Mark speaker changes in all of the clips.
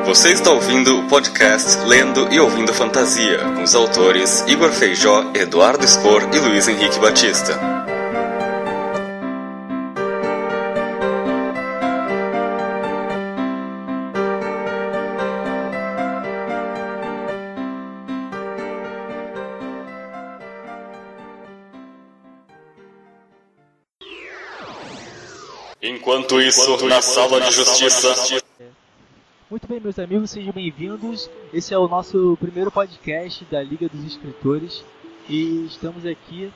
Speaker 1: Você está ouvindo o podcast Lendo e Ouvindo Fantasia, com os autores Igor Feijó, Eduardo Spor e Luiz Henrique Batista. Enquanto isso, na sala de justiça...
Speaker 2: Muito bem, meus amigos, sejam bem-vindos. Esse é o nosso primeiro podcast da Liga dos Escritores e estamos aqui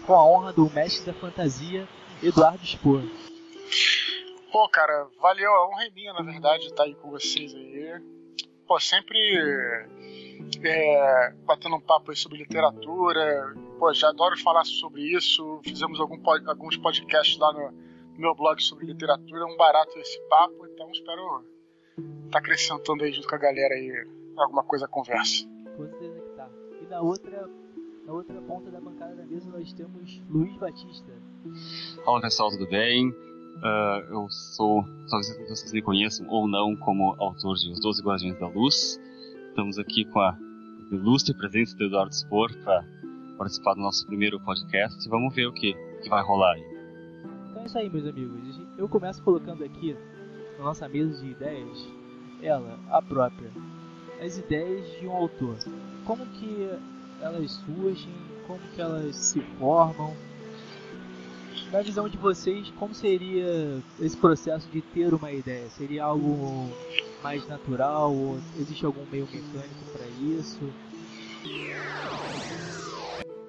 Speaker 2: com a honra do mestre da fantasia, Eduardo Spor.
Speaker 3: Pô, cara, valeu, a honra é minha, na verdade, estar aí com vocês aí. Pô, sempre batendo um papo aí sobre literatura. Pô, já adoro falar sobre isso. Fizemos alguns podcasts lá no meu blog sobre literatura. É um barato esse papo, então espero tá acrescentando aí junto com a galera aí alguma coisa à conversa.
Speaker 2: Com certeza que tá. E na outra ponta da bancada da mesa nós temos Luiz Batista.
Speaker 4: Fala pessoal, tudo bem? Eu sou, talvez vocês me conheçam ou não, como autor de Os 12 Guardiões da Luz. Estamos aqui com a ilustre presença do Eduardo Spor para participar do nosso primeiro podcast e vamos ver o que vai rolar aí.
Speaker 2: Então é isso aí, meus amigos. Eu começo colocando aqui na nossa mesa de ideias, ela, a própria, as ideias de um autor. Como que elas surgem, como que elas se formam. Na visão de vocês, como seria esse processo de ter uma ideia? Seria algo mais natural ou existe algum meio mecânico para isso?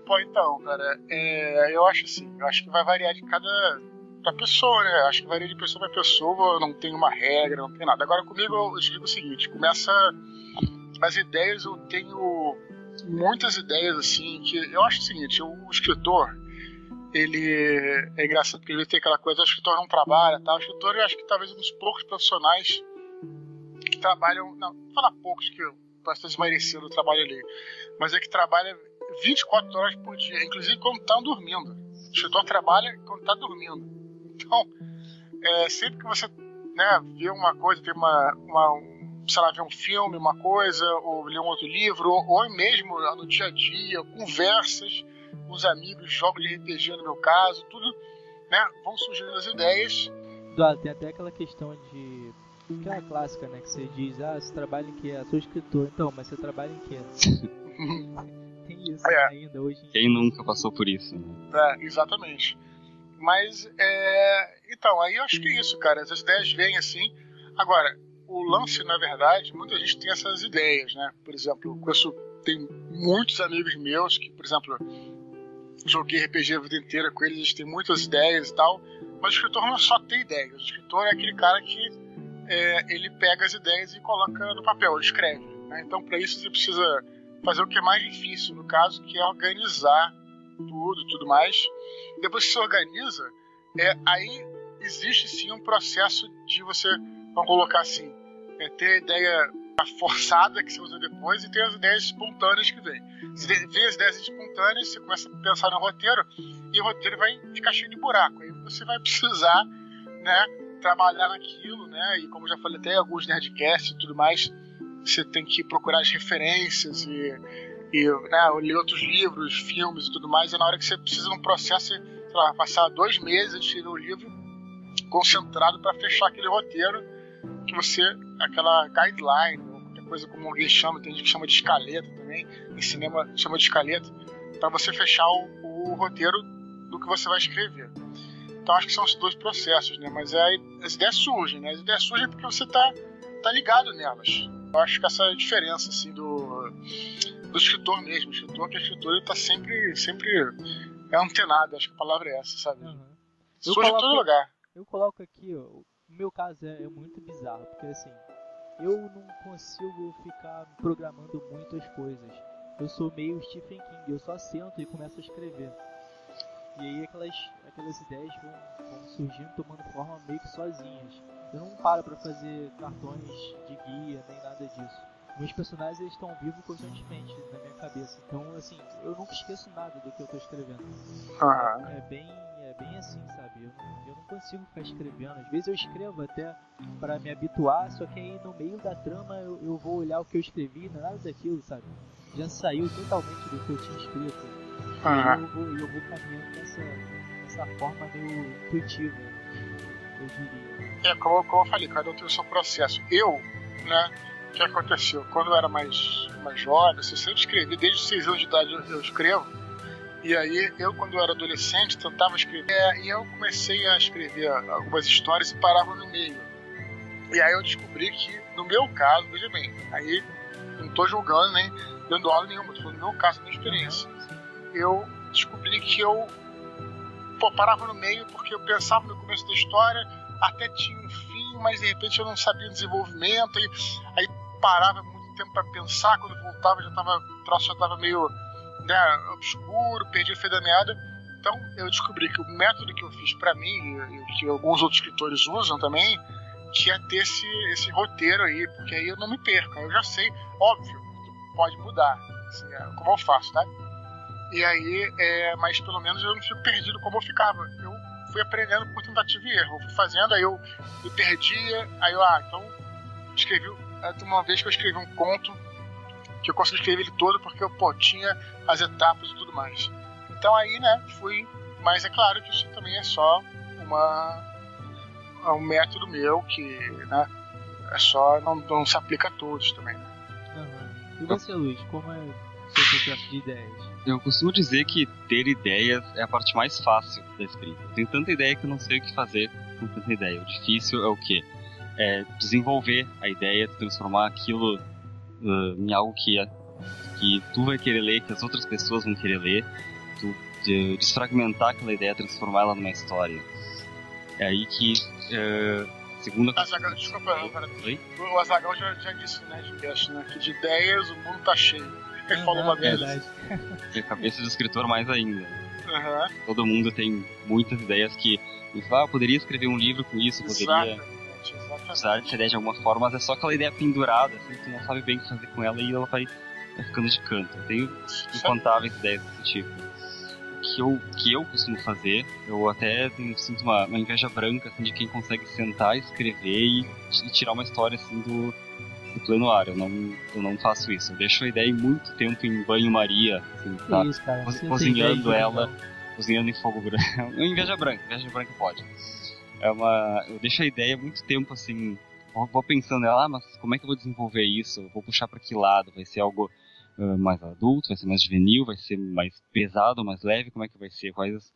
Speaker 3: Pô, então, cara, eu acho assim, que vai variar de cada pessoa, né? Acho que varia de pessoa para pessoa, não tem uma regra, não tem nada. Agora comigo eu digo o seguinte, começa as ideias, eu tenho muitas ideias assim, que eu acho o seguinte, o escritor, ele é engraçado porque ele tem aquela coisa, o escritor não trabalha, tá? O escritor eu acho que talvez um dos poucos profissionais que trabalham, não, vou falar poucos que eu posso estar desmerecendo o trabalho ali, mas é que trabalha 24 horas por dia, inclusive quando está dormindo. O escritor trabalha quando está dormindo. Então, sempre que você, né, vê uma coisa, vê sei lá, vê um filme, uma coisa, ou lê um outro livro, ou mesmo no dia a dia, conversas com os amigos, jogos de RPG no meu caso, tudo, né, vão surgindo as ideias.
Speaker 2: Tem até aquela questão de... aquela clássica, né, que você diz, você trabalha em quê? Sou escritor. Então, mas você trabalha em quê? Tem isso ainda hoje.
Speaker 4: Quem nunca passou por isso? Né?
Speaker 3: Exatamente. Mas, então, aí eu acho que é isso, cara. As ideias vêm assim. Agora, o lance, na verdade, muita gente tem essas ideias, né? Por exemplo, tem muitos amigos meus que, por exemplo, joguei RPG a vida inteira com eles, eles têm muitas ideias e tal. Mas o escritor não é só ter ideias. O escritor é aquele cara que ele pega as ideias e coloca no papel, ele escreve. Né? Então, para isso, você precisa fazer o que é mais difícil, no caso, que é organizar tudo mais. Depois que você organiza, aí existe sim um processo de você, vamos colocar assim, ter a ideia forçada que você usa depois e ter as ideias espontâneas que vem. Você vê as ideias espontâneas, você começa a pensar no roteiro e o roteiro vai ficar cheio de buraco. Aí você vai precisar, né, trabalhar naquilo, né, e como já falei até alguns nerdcasts e tudo mais, você tem que procurar as referências e né, ler outros livros, filmes e tudo mais, é na hora que você precisa de um processo, sei lá, passar 2 meses de escrever o livro concentrado para fechar aquele roteiro que você, aquela guideline, ou qualquer coisa como alguém chama, tem gente que chama de escaleta também, em cinema chama de escaleta, para você fechar o roteiro do que você vai escrever. Então acho que são os 2 processos, né? Mas aí as ideias surgem, né? As ideias surgem porque você tá ligado nelas. Eu acho que essa é a diferença assim, do escritor mesmo. O escritor ele tá sempre antenado, acho que a palavra é essa, sabe?
Speaker 2: Uhum.
Speaker 3: Surge em todo lugar.
Speaker 2: Eu coloco aqui, o meu caso é muito bizarro, porque assim, eu não consigo ficar programando muito as coisas. Eu sou meio Stephen King, eu só sento e começo a escrever. E aí aquelas ideias vão surgindo, tomando forma meio que sozinhas. Eu não paro pra fazer cartões de guia, nem nada disso. Meus personagens eles estão vivos constantemente na minha cabeça. Então, assim, eu nunca esqueço nada do que eu tô escrevendo.
Speaker 3: Uhum.
Speaker 2: É bem bem assim, sabe? Eu não consigo ficar escrevendo. Às vezes eu escrevo até pra me habituar, só que aí no meio da trama eu vou olhar o que eu escrevi, não é nada daquilo, sabe? Já saiu totalmente do que eu tinha escrito. Eu vou caminhando nessa forma meio intuitiva, eu diria.
Speaker 3: Como eu falei, cada um tem o seu processo. Né, o que aconteceu? Quando eu era mais jovem, eu sempre escrevi, desde os 6 anos de idade eu escrevo. E aí, quando eu era adolescente, tentava escrever. E eu comecei a escrever algumas histórias e parava no meio. E aí eu descobri que, no meu caso, veja bem, aí não estou julgando nem dando aula nenhuma, estou falando no meu caso, na minha experiência. Eu descobri que eu parava no meio porque eu pensava no começo da história, até tinha um fim, mas de repente eu não sabia o desenvolvimento, aí parava muito tempo para pensar, quando eu voltava o troço já estava meio, né, obscuro, perdi o fio da meada. Então eu descobri que o método que eu fiz para mim, e que alguns outros escritores usam também, que é ter esse roteiro aí, porque aí eu não me perco, eu já sei, óbvio, pode mudar, assim, como eu faço, tá? E aí, mas pelo menos eu não fico perdido como eu ficava. Eu fui aprendendo por tentativa e erro, eu fui fazendo, aí eu me perdia, aí eu, então, escrevi, uma vez que eu escrevi um conto, que eu consegui escrever ele todo, porque eu, tinha as etapas e tudo mais. Então aí, né, fui, mas é claro que isso também é só um método meu, que, né, é só, não se aplica a todos também, né?
Speaker 2: E você, Luiz, como é o seu processo de ideias?
Speaker 4: Eu costumo dizer que ter ideias é a parte mais fácil da escrita. Eu tenho tanta ideia que eu não sei o que fazer com tanta ideia. O difícil é o quê? É desenvolver a ideia, transformar aquilo em algo que tu vai querer ler, que as outras pessoas vão querer ler, desfragmentar aquela ideia, transformar ela numa história. É aí que, segundo a...
Speaker 3: Desculpa, o Azaghal já disse, né, que de ideias o mundo tá cheio. Ele falou uma vez.
Speaker 4: A cabeça do escritor mais ainda.
Speaker 3: Uhum.
Speaker 4: Todo mundo tem muitas ideias que... eu poderia escrever um livro com isso, poderia usar essa ideia de alguma forma, mas é só aquela ideia pendurada, assim, tu não sabe bem o que fazer com ela e ela vai ficando de canto. Eu tenho incontáveis ideias desse tipo. O que eu costumo fazer, eu até sinto uma inveja branca, assim, de quem consegue sentar, escrever e tirar uma história, assim, do plano ar. Eu não faço isso. Eu deixo a ideia muito tempo em banho-maria, assim, tá?
Speaker 2: Isso, cara.
Speaker 4: Cozinhando ela, cozinhando em fogo branco. Inveja branca pode. Eu deixo a ideia muito tempo, assim, vou pensando, mas como é que eu vou desenvolver isso? Eu vou puxar para que lado? Vai ser algo mais adulto, vai ser mais juvenil, vai ser mais pesado, mais leve? Como é que vai ser? Quais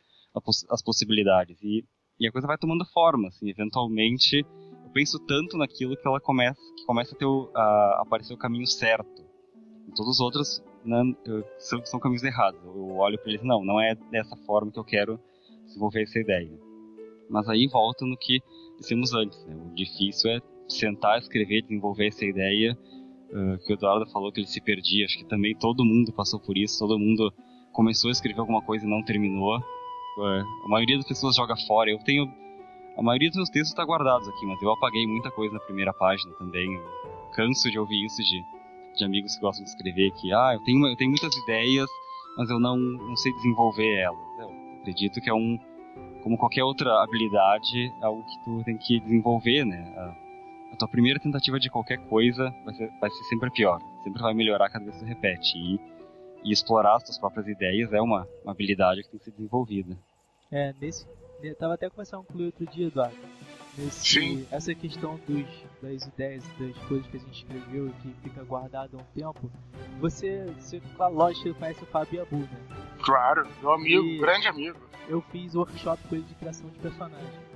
Speaker 4: as possibilidades? E a coisa vai tomando forma, assim, eventualmente eu penso tanto naquilo que ela começa a aparecer o caminho certo. E todos os outros, né, são caminhos errados. Eu olho para eles, não é dessa forma que eu quero desenvolver essa ideia. Mas aí volta no que dissemos antes, né? O difícil é sentar, escrever, desenvolver essa ideia, que o Eduardo falou que ele se perdia. Acho que também todo mundo passou por isso, todo mundo começou a escrever alguma coisa e não terminou. A maioria das pessoas joga fora. A maioria dos meus textos está guardados aqui, mas eu apaguei muita coisa na primeira página também. Eu canso de ouvir isso de amigos que gostam de escrever, que eu tenho muitas ideias, mas eu não sei desenvolver elas. Eu acredito que como qualquer outra habilidade, é algo que tu tem que desenvolver, né? A tua primeira tentativa de qualquer coisa vai ser sempre pior, sempre vai melhorar cada vez que tu repete. E explorar as tuas próprias ideias é uma habilidade que tem que ser desenvolvida.
Speaker 2: Eu tava até conversando com o outro dia, Eduardo. Essa questão das ideias, das coisas que a gente escreveu e que fica guardado há um tempo. Você lógico, conhece o Fábio Abu, né?
Speaker 3: Claro, meu amigo, grande amigo.
Speaker 2: Eu fiz workshop com ele de criação de personagem.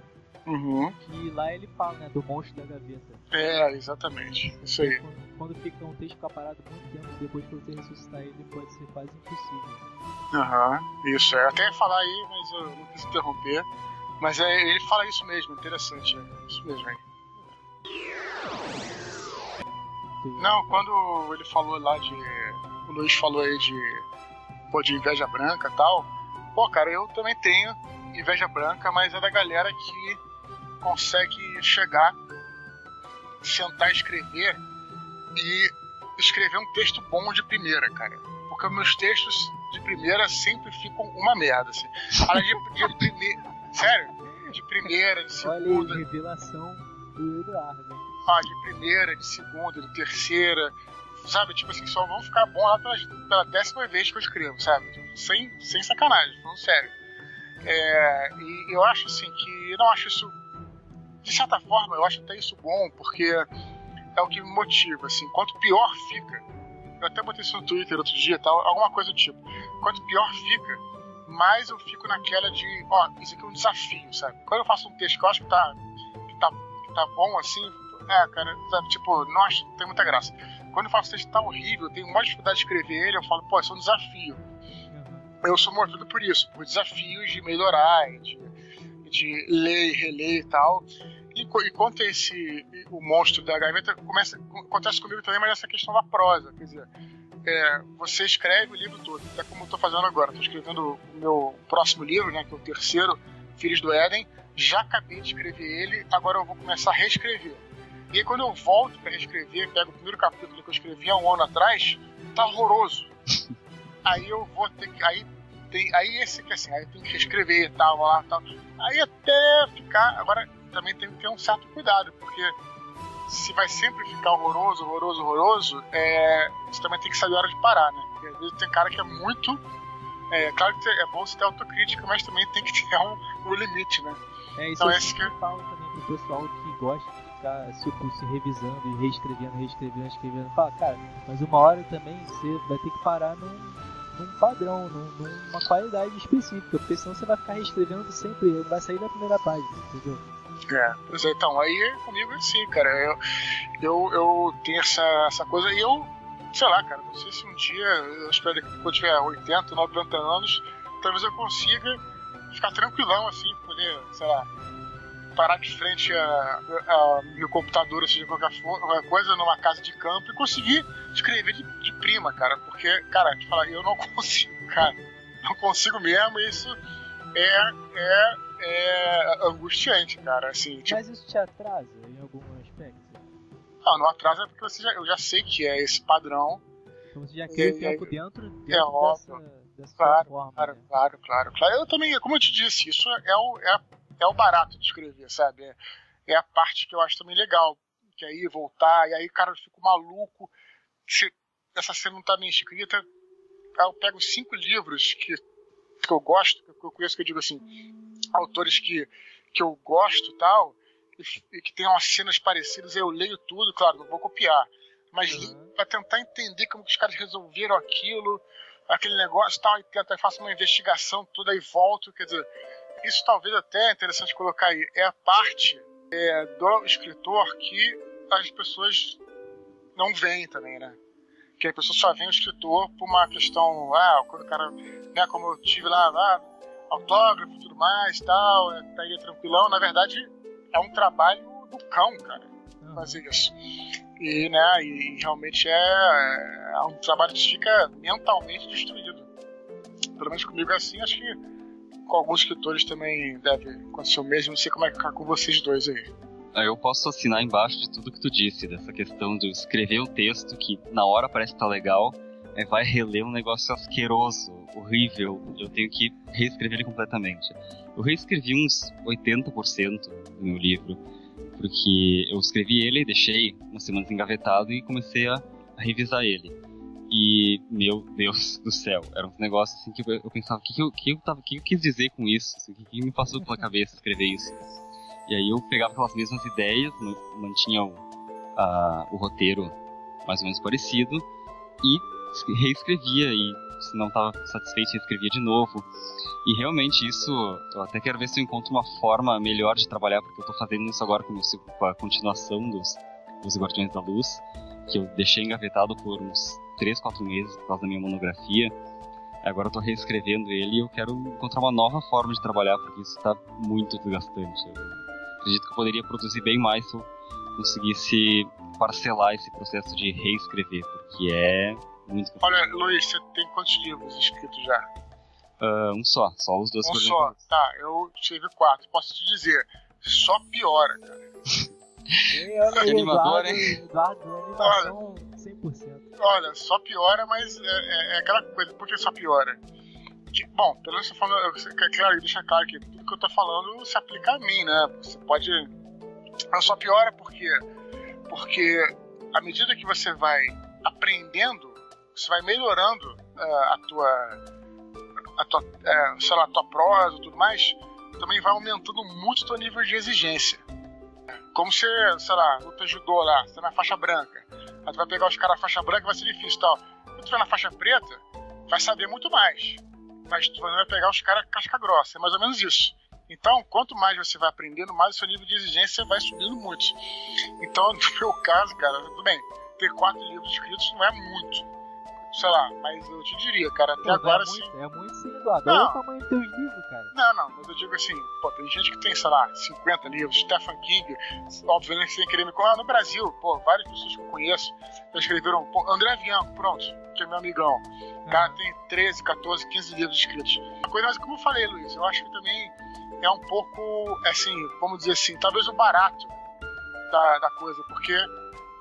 Speaker 3: Uhum.
Speaker 2: Que lá ele fala, né, do monstro da gaveta.
Speaker 3: Exatamente. Isso aí.
Speaker 2: Quando fica um texto ficar parado muito tempo, depois que você ressuscitar ele, pode ser quase impossível.
Speaker 3: Isso, eu até ia falar aí, mas eu não quis interromper. Mas ele fala isso mesmo, interessante. Isso mesmo aí. Não, quando ele falou lá o Luiz falou aí de inveja branca e tal. Cara, eu também tenho inveja branca, mas é da galera que consegue chegar, sentar e escrever um texto bom de primeira, cara. Porque meus textos de primeira sempre ficam uma merda, assim. Sério? De primeira, de segunda.
Speaker 2: Olha aí, revelação do Eduardo.
Speaker 3: De primeira, de segunda, de terceira. Sabe, tipo assim, só vão ficar bom lá pela 10ª vez que eu escrevo, sabe? Sem sacanagem, falando sério. E eu acho assim que. Eu não acho isso. De certa forma, eu acho até isso bom, porque é o que me motiva, assim. Quanto pior fica. Eu até botei isso no Twitter outro dia, tal, alguma coisa do tipo. Quanto pior fica, mais eu fico naquela de, isso aqui é um desafio, sabe? Quando eu faço um texto que eu acho que tá bom, assim, cara, sabe, tipo, não acho que tem muita graça. Quando eu faço um texto que tá horrível, eu tenho uma dificuldade de escrever ele, eu falo, isso é um desafio. Eu sou movido por isso, por desafios de melhorar, de ler e reler e tal. E quanto a o monstro da gaveta, acontece comigo também, mas essa questão da prosa, quer dizer, você escreve o livro todo, até como eu estou fazendo agora, estou escrevendo o meu próximo livro, né, que é o 3º, Filhos do Éden, já acabei de escrever ele, agora eu vou começar a reescrever. E aí quando eu volto para reescrever, pego o primeiro capítulo que eu escrevi há um ano atrás, tá horroroso. Aí eu vou ter que... Aí esse que assim, aí eu tenho que reescrever e tal. Aí até ficar... Agora também tem que ter um certo cuidado, porque se vai sempre ficar horroroso, você também tem que saber a hora de parar, né? Porque às vezes tem cara que é muito... claro que é bom você ter autocrítica, mas também tem que ter um limite, né?
Speaker 2: Isso então, esse que eu falo também pro pessoal que gosta de ficar se revisando e reescrevendo. Fala, cara, mas uma hora também você vai ter que parar num padrão, numa qualidade específica, porque senão você vai ficar reescrevendo sempre, não vai sair da primeira página, entendeu?
Speaker 3: Pois é, então, aí comigo é assim, cara, eu tenho essa coisa, e eu, sei lá, cara, não sei se um dia, eu espero que quando eu tiver 80, 90 anos, talvez eu consiga ficar tranquilão, assim, poder, sei lá, parar de frente a meu computador, ou seja, qualquer coisa, numa casa de campo e conseguir escrever de prima, cara, porque, cara, te falar, eu não consigo, cara, não consigo mesmo, e isso é angustiante, cara, assim, tipo...
Speaker 2: Mas isso te atrasa em algum aspecto?
Speaker 3: Não atrasa porque eu já sei que é esse padrão.
Speaker 2: Então você já cria o tempo dentro dessa forma.
Speaker 3: Claro. Eu também, como eu te disse, isso é o barato de escrever, sabe? É a parte que eu acho também legal, que aí voltar, e aí, cara, eu fico maluco, se essa cena não tá bem escrita, aí eu pego 5 livros que eu gosto, que eu conheço, que eu digo assim, autores que eu gosto e tal, e que tem umas cenas parecidas, eu leio tudo, claro, não vou copiar, mas para tentar entender como que os caras resolveram aquele negócio e tal, e tenta, faço uma investigação toda e volto, quer dizer, isso talvez até é interessante colocar aí, é a parte do escritor que as pessoas não veem também, né? Que a pessoa só vê o escritor por uma questão, quando o cara, né, como eu tive lá, autógrafo e tudo mais, tal, tá aí tranquilão, na verdade é um trabalho do cão, cara, fazer isso. E, né, e realmente é um trabalho que fica mentalmente destruído. Pelo menos comigo é assim, acho que com alguns escritores também deve acontecer o mesmo, não sei como é que ficar com vocês dois aí.
Speaker 4: Eu posso assinar embaixo de tudo que tu disse, dessa questão de escrever o texto que na hora parece que tá legal, vai reler um negócio asqueroso, horrível, eu tenho que reescrever ele completamente. Eu reescrevi uns 80% do meu livro, porque eu escrevi ele, deixei umas semanas engavetado e comecei a revisar ele. E, meu Deus do céu, era um negócio assim que eu pensava, o que eu quis dizer com isso? Assim, o que me passou pela cabeça escrever isso? E aí eu pegava aquelas mesmas ideias, mantinha o roteiro mais ou menos parecido e reescrevia, e se não estava satisfeito, reescrevia de novo. E realmente isso, eu até quero ver se eu encontro uma forma melhor de trabalhar, porque eu estou fazendo isso agora com a continuação dos Guardiões da Luz, que eu deixei engavetado por uns 3-4 meses por causa da minha monografia. Agora eu tô reescrevendo ele e eu quero encontrar uma nova forma de trabalhar, porque isso tá muito desgastante. Eu acredito que eu poderia produzir bem mais se eu conseguisse parcelar esse processo de reescrever, porque é muito complicado.
Speaker 3: Olha, Luiz, você tem quantos livros escritos já?
Speaker 4: Um só os dois.
Speaker 3: Um só, tá, eu escrevi 4. Posso te dizer, só piora, cara.
Speaker 2: Olha aí,
Speaker 4: animador, hein?
Speaker 2: Eduardo, animação 100%.
Speaker 3: Olha, só piora, mas é aquela coisa, por que só piora? Bom, pelo menos você falando, claro, deixa claro que tudo que eu tô falando se aplica a mim, né? Você pode. Ela só piora porque à medida que você vai aprendendo, você vai melhorando a tua prosa e tudo mais, também vai aumentando muito o teu nível de exigência. Como você, sei lá, luta judô lá, você tá na faixa branca, aí tu vai pegar os caras na faixa branca, vai ser difícil e tal. Quando tu vai na faixa preta, vai saber muito mais, mas tu vai pegar os caras casca grossa, é mais ou menos isso. Então, quanto mais você vai aprendendo, mais o seu nível de exigência vai subindo muito. Então, no meu caso, cara, tudo bem, ter 4 livros escritos não é muito, sei lá, mas eu te diria, cara, até agora sim.
Speaker 2: É muito sim, Eduardo. Olha o tamanho dos teus livros, cara.
Speaker 3: Não, mas eu digo assim, pô, tem gente que tem, sei lá, 50 livros, Stephen King, obviamente sem querer me contar. No Brasil, pô, várias pessoas que eu conheço já escreveram, pô, André Bianco, pronto, que é meu amigão. O cara tem 13, 14, 15 livros escritos. Uma coisa, mas como eu falei, Luiz, eu acho que também é um pouco, assim, vamos dizer assim, talvez o barato da coisa, porque,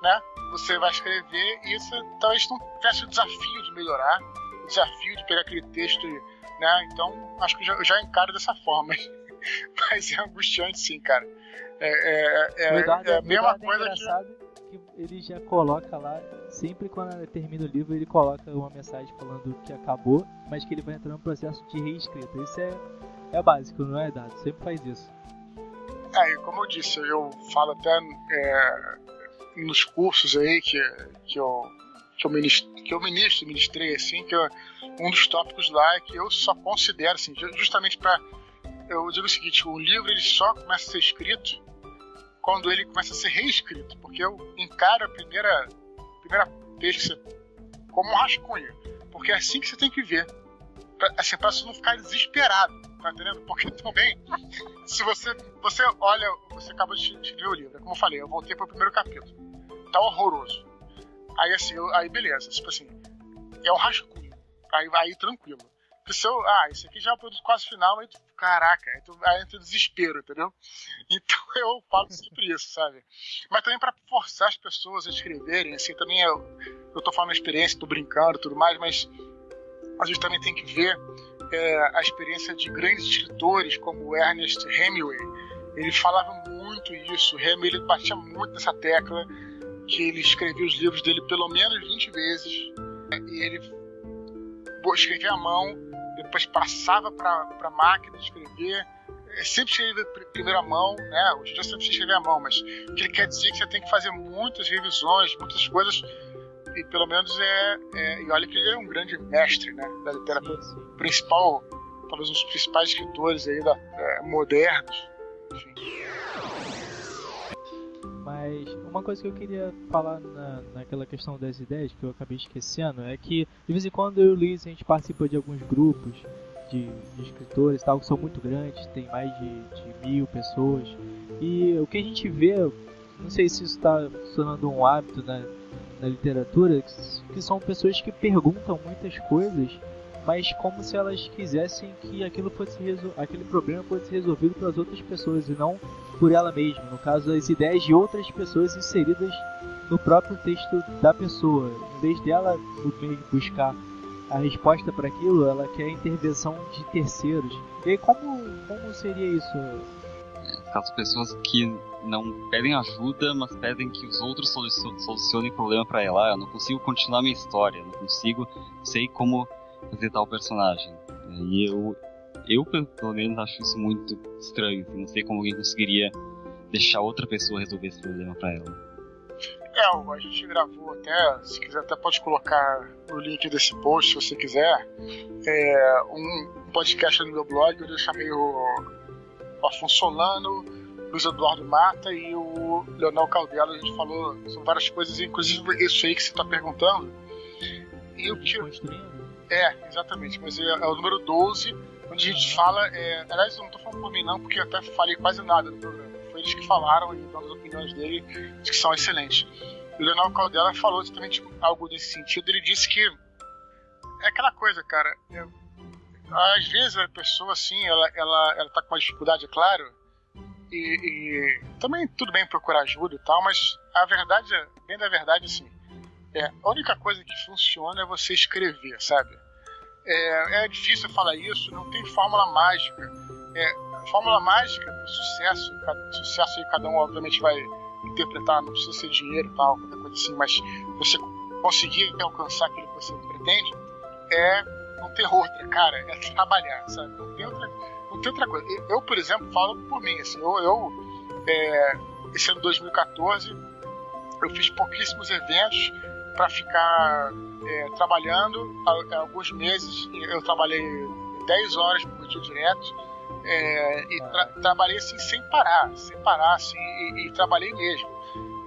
Speaker 3: né, você vai escrever e você talvez não tivesse o desafio de melhorar, o desafio de pegar aquele texto, né, então acho que eu já encaro dessa forma, mas é angustiante sim, cara. É a mesma coisa
Speaker 2: que ele já coloca lá, sempre quando termina o livro ele coloca uma mensagem falando que acabou, mas que ele vai entrar no processo de reescrita. Isso é básico, não é, Dado? Sempre faz isso.
Speaker 3: Como eu disse, eu falo até nos cursos aí que eu ministrei, assim, que um dos tópicos lá é que eu só considero, assim, justamente eu digo o seguinte, o livro ele só começa a ser escrito quando ele começa a ser reescrito, porque eu encaro a primeira texto como um rascunho, porque é assim que você tem que ver, pra você não ficar desesperado, tá entendendo? Porque também, se você olha, você acabou de ler o livro, como eu falei, eu voltei pro primeiro capítulo, tá horroroso, aí assim, aí beleza, tipo assim, é um rascunho, aí tranquilo, porque se esse aqui já é o produto quase final, aí caraca, aí entra o desespero, entendeu? Então eu falo sempre isso, sabe? Mas também para forçar as pessoas a escreverem, assim, também eu tô falando a experiência, tô brincando e tudo mais, mas a gente também tem que ver a experiência de grandes escritores como Ernest Hemingway. Ele falava muito isso, o Hemingway ele batia muito nessa tecla, que ele escrevia os livros dele pelo menos 20 vezes, e ele escrevia à mão, depois passava para máquina de escrever, sempre escrevia primeiro à mão, né? Hoje em dia sempre escreve à mão, mas o que ele quer dizer é que você tem que fazer muitas revisões, muitas coisas, e pelo menos e olha que ele é um grande mestre, né, da literatura, principal, talvez um dos principais escritores aí modernos, enfim.
Speaker 2: Mas uma coisa que eu queria falar naquela questão das ideias, que eu acabei esquecendo, é que de vez em quando eu e o Luiz, a gente participa de alguns grupos de escritores tal, que são muito grandes, tem mais de 1000 pessoas, e o que a gente vê, não sei se isso está funcionando um hábito na literatura, que são pessoas que perguntam muitas coisas, mas como se elas quisessem que aquele problema fosse resolvido pelas outras pessoas e não por ela mesma. No caso, as ideias de outras pessoas inseridas no próprio texto da pessoa. Em vez dela buscar a resposta para aquilo, ela quer a intervenção de terceiros. E aí, como seria isso?
Speaker 4: Caso pessoas que não pedem ajuda, mas pedem que os outros solucionem o problema para ela. Eu não consigo continuar minha história, sei como fazer tal personagem. E eu pelo menos acho isso muito estranho, assim, não sei como alguém conseguiria deixar outra pessoa resolver esse problema para ela.
Speaker 3: A gente gravou até, se quiser até pode colocar no link desse post, se você quiser, um podcast no meu blog, onde eu chamei o Afonso Solano, Luiz Eduardo Mata e o Leonel Caldela. A gente falou sobre várias coisas, inclusive isso aí que você está perguntando. E o que exatamente, mas é o número 12, onde a gente fala, aliás, eu não estou falando por mim não, porque eu até falei quase nada no programa, foi eles que falaram e dando as opiniões dele, que são excelentes. O Leonel Caldela falou exatamente algo nesse sentido. Ele disse que é aquela coisa, cara, às vezes a pessoa assim, ela tá com uma dificuldade, é claro, e também tudo bem procurar ajuda e tal, mas a verdade, bem da verdade, assim, a única coisa que funciona é você escrever, sabe? É difícil falar isso, não tem fórmula mágica. Fórmula mágica para sucesso aí cada um obviamente vai interpretar, não precisa ser dinheiro e tal, qualquer coisa assim, mas você conseguir alcançar aquilo que você pretende, não ter outra, cara, é trabalhar, sabe? Não tem outra coisa. Eu, por exemplo, falo por mim, assim, esse ano 2014, eu fiz pouquíssimos eventos para ficar trabalhando. Alguns meses eu trabalhei 10 horas por dia direto, trabalhei assim sem parar assim, e trabalhei mesmo.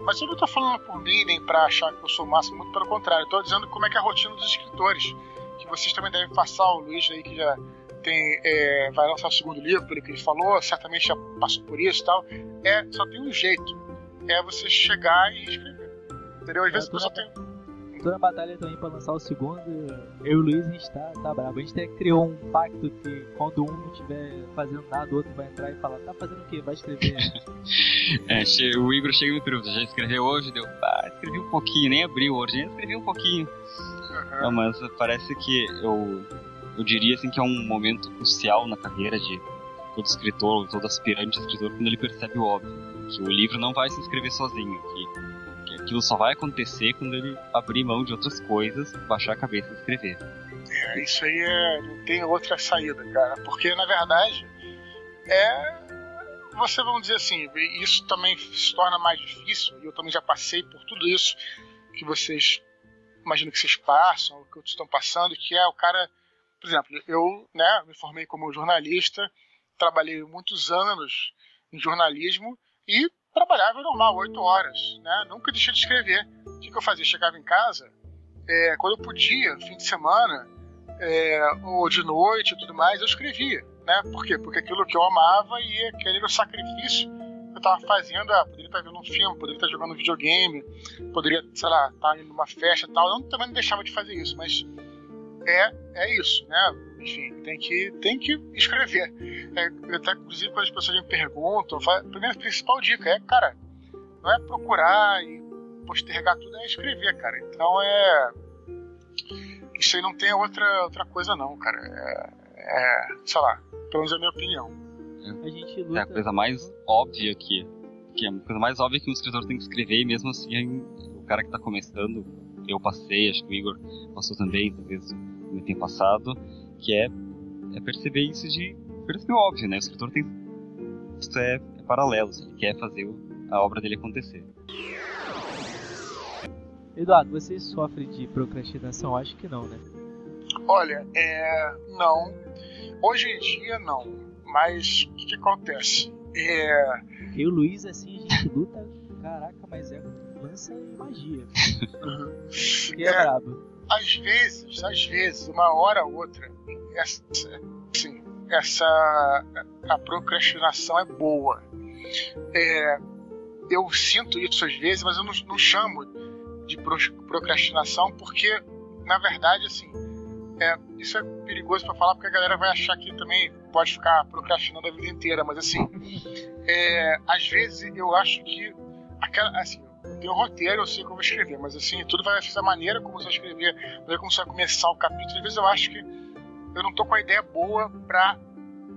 Speaker 3: Mas eu não estou falando por mim, nem para achar que eu sou o máximo, muito pelo contrário. Estou dizendo como é que é a rotina dos escritores, que vocês também devem passar. O Luiz aí, que já vai lançar o segundo livro, pelo que ele falou, certamente já passou por isso e tal. Só tem um jeito, você chegar e escrever, entendeu? Às vezes a pessoa tem...
Speaker 2: Tô na batalha também pra lançar o segundo. Eu e o Luiz, a gente tá bravo. A gente até criou um pacto que quando um não estiver fazendo nada, o outro vai entrar e falar: tá fazendo o quê? Vai escrever.
Speaker 4: O Igor chega e me pergunta: já escreveu hoje? Escrevi um pouquinho, nem abri o Word, escrevi um pouquinho. Não, mas parece que eu diria assim que é um momento crucial na carreira de todo escritor, todo aspirante escritor, quando ele percebe o óbvio, que o livro não vai se escrever sozinho, que aquilo só vai acontecer quando ele abrir mão de outras coisas, baixar a cabeça e escrever.
Speaker 3: Isso aí não tem outra saída, cara, porque na verdade você, vamos dizer assim, isso também se torna mais difícil, e eu também já passei por tudo isso que vocês imagino que vocês passam, ou que outros estão passando, que é o cara, por exemplo, eu me formei como jornalista, trabalhei muitos anos em jornalismo e trabalhava normal, 8 horas, nunca deixei de escrever. O que eu fazia? Chegava em casa, quando eu podia, fim de semana, ou de noite e tudo mais, eu escrevia, Por quê? Porque aquilo que eu amava e aquele era o sacrifício que eu estava fazendo. Poderia estar vendo um filme, poderia estar jogando videogame, poderia, sei lá, estar indo numa festa e tal. Eu também não deixava de fazer isso, mas é isso, Enfim, tem que escrever. Até, inclusive, quando as pessoas me perguntam, a primeira principal dica cara, não é procurar e postergar tudo, é escrever, cara. Então isso aí não tem outra coisa não, cara. Sei lá, pelo menos é a minha opinião.
Speaker 2: A gente luta...
Speaker 4: É a coisa mais óbvia que é a coisa mais óbvia que um escritor tem que escrever, e mesmo assim o cara que tá começando, eu passei, acho que o Igor passou também, talvez no tempo passado, que é perceber isso de perceber o óbvio, O escritor tem isso é paralelo, ele quer fazer a obra dele acontecer.
Speaker 2: Eduardo, você sofre de procrastinação? Acho que não, né?
Speaker 3: Olha, não. Hoje em dia não. Mas o que acontece?
Speaker 2: Eu e o Luiz, assim, a gente luta, caraca, mas lança magia. Que é brabo.
Speaker 3: Às vezes, uma hora ou outra, a procrastinação é boa. Eu sinto isso às vezes, mas eu não chamo de procrastinação, porque, na verdade, assim, isso é perigoso para falar, porque a galera vai achar que também pode ficar procrastinando a vida inteira, mas assim, às vezes eu acho que eu tenho um roteiro, eu sei como eu vou escrever, mas assim, tudo vai ser a maneira como você vai escrever, a maneira como você vai começar o capítulo. Às vezes eu acho que eu não tô com a ideia boa pra